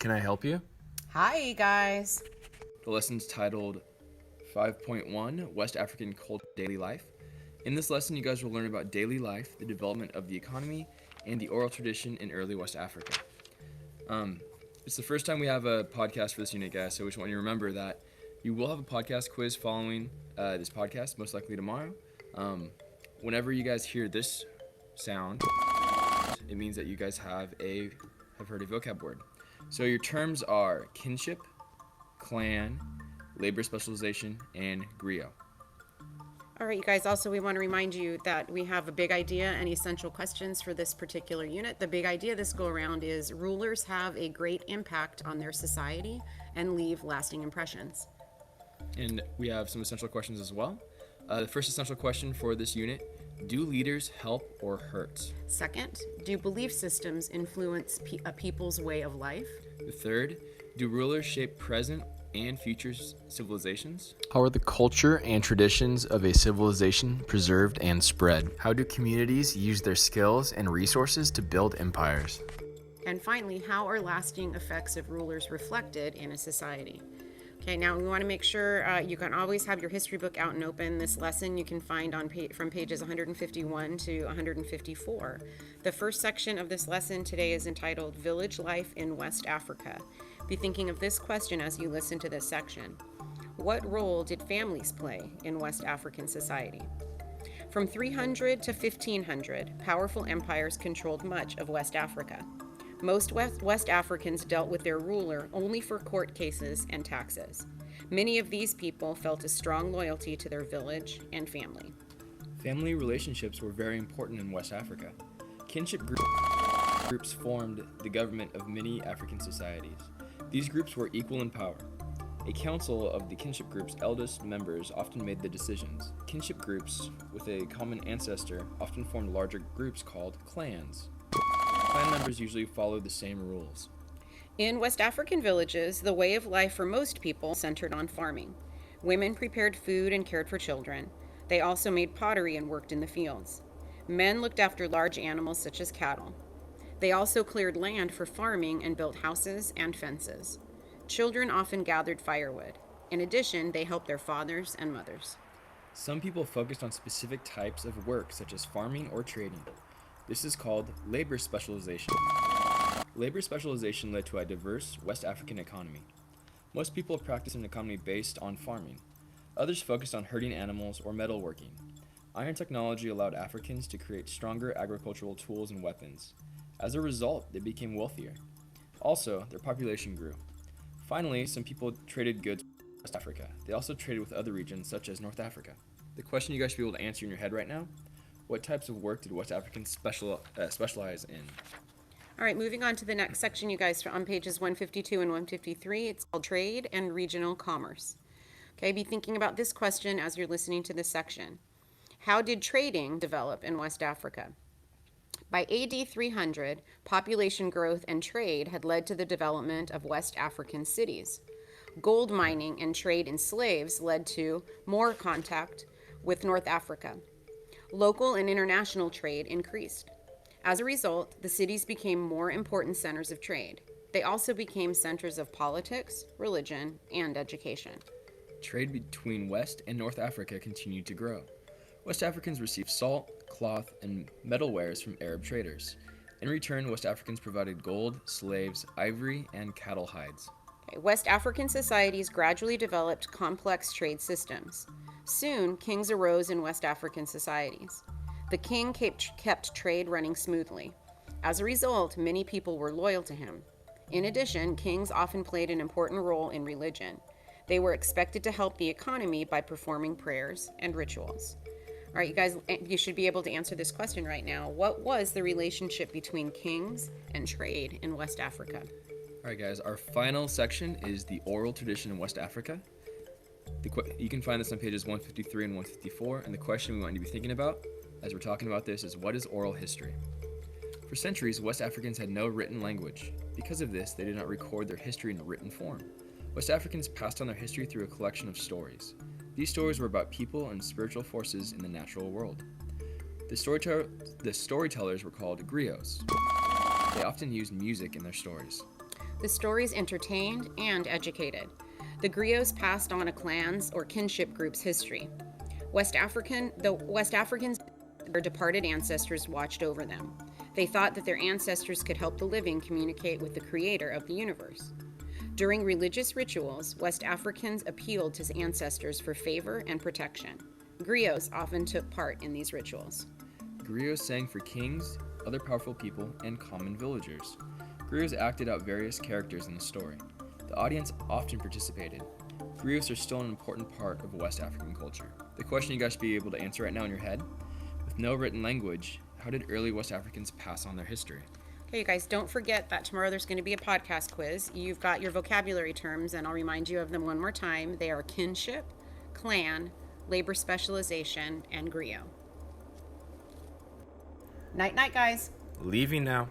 Can I help you? Hi, guys. The lesson's titled 5.1 West African Culture Daily Life. In this lesson, you guys will learn about daily life, the development of the economy, and the oral tradition in early West Africa. It's the first time we have a podcast for this unit, guys, so we just want you to remember that you will have a podcast quiz following this podcast, most likely tomorrow. Whenever you guys hear this sound, it means that you guys have heard a vocab word. So your terms are kinship, clan, labor specialization, and griot. All right, you guys, also, we want to remind you that we have a big idea and essential questions for this particular unit. The big idea this go around is rulers have a great impact on their society and leave lasting impressions. And we have some essential questions as well. The first essential question for this unit: do leaders help or hurt? Second, do belief systems influence a people's way of life? The third: do rulers shape present and future civilizations? How are the culture and traditions of a civilization preserved and spread? How do communities use their skills and resources to build empires? And finally, how are lasting effects of rulers reflected in a society? Okay, now we want to make sure you can always have your history book out and open. This lesson you can find from pages 151 to 154. The first section of this lesson today is entitled Village Life in West Africa. Be thinking of this question as you listen to this section. What role did families play in West African society? From 300 to 1500, powerful empires controlled much of West Africa. Most West Africans dealt with their ruler only for court cases and taxes. Many of these people felt a strong loyalty to their village and family. Family relationships were very important in West Africa. Kinship groups formed the government of many African societies. These groups were equal in power. A council of the kinship group's eldest members often made the decisions. Kinship groups with a common ancestor often formed larger groups called clans. Clan members usually followed the same rules. In West African villages, the way of life for most people centered on farming. Women prepared food and cared for children. They also made pottery and worked in the fields. Men looked after large animals such as cattle. They also cleared land for farming and built houses and fences. Children often gathered firewood. In addition, they helped their fathers and mothers. Some people focused on specific types of work, such as farming or trading. This is called labor specialization. Labor specialization led to a diverse West African economy. Most people practiced an economy based on farming. Others focused on herding animals or metalworking. Iron technology allowed Africans to create stronger agricultural tools and weapons. As a result, they became wealthier. Also, their population grew. Finally, some people traded goods with West Africa. They also traded with other regions, such as North Africa. The question you guys should be able to answer in your head right now: what types of work did West Africans specialize in? All right, moving on to the next section, you guys, on pages 152 and 153. It's called Trade and Regional Commerce. Okay, be thinking about this question as you're listening to this section. How did trading develop in West Africa? By AD 300, population growth and trade had led to the development of West African cities. Gold mining and trade in slaves led to more contact with North Africa. Local and international trade increased. As a result, the cities became more important centers of trade. They also became centers of politics, religion, and education. Trade between West and North Africa continued to grow. West Africans received salt, cloth, and metalwares from Arab traders. In return, West Africans provided gold, slaves, ivory, and cattle hides. West African societies gradually developed complex trade systems. Soon, kings arose in West African societies. The king kept trade running smoothly. As a result, many people were loyal to him. In addition, kings often played an important role in religion. They were expected to help the economy by performing prayers and rituals. All right, you guys, you should be able to answer this question right now. What was the relationship between kings and trade in West Africa? All right, guys, our final section is the oral tradition in West Africa. You can find this on pages 153 and 154, and the question we want you to be thinking about as we're talking about this is, what is oral history? For centuries, West Africans had no written language. Because of this, they did not record their history in a written form. West Africans passed on their history through a collection of stories. These stories were about people and spiritual forces in the natural world. The storytellers were called griots. They often used music in their stories. The stories entertained and educated. The griots passed on a clan's or kinship group's history. The West Africans, their departed ancestors watched over them. They thought that their ancestors could help the living communicate with the creator of the universe. During religious rituals, West Africans appealed to ancestors for favor and protection. Griots often took part in these rituals. Griots sang for kings, other powerful people, and common villagers. Griots acted out various characters in the story. The audience often participated. Griots are still an important part of West African culture. The question you guys should be able to answer right now in your head: with no written language, how did early West Africans pass on their history? Okay, you guys, don't forget that tomorrow there's going to be a podcast quiz. You've got your vocabulary terms, and I'll remind you of them one more time. They are kinship, clan, labor specialization, and griot. Night, night, guys. Leaving now.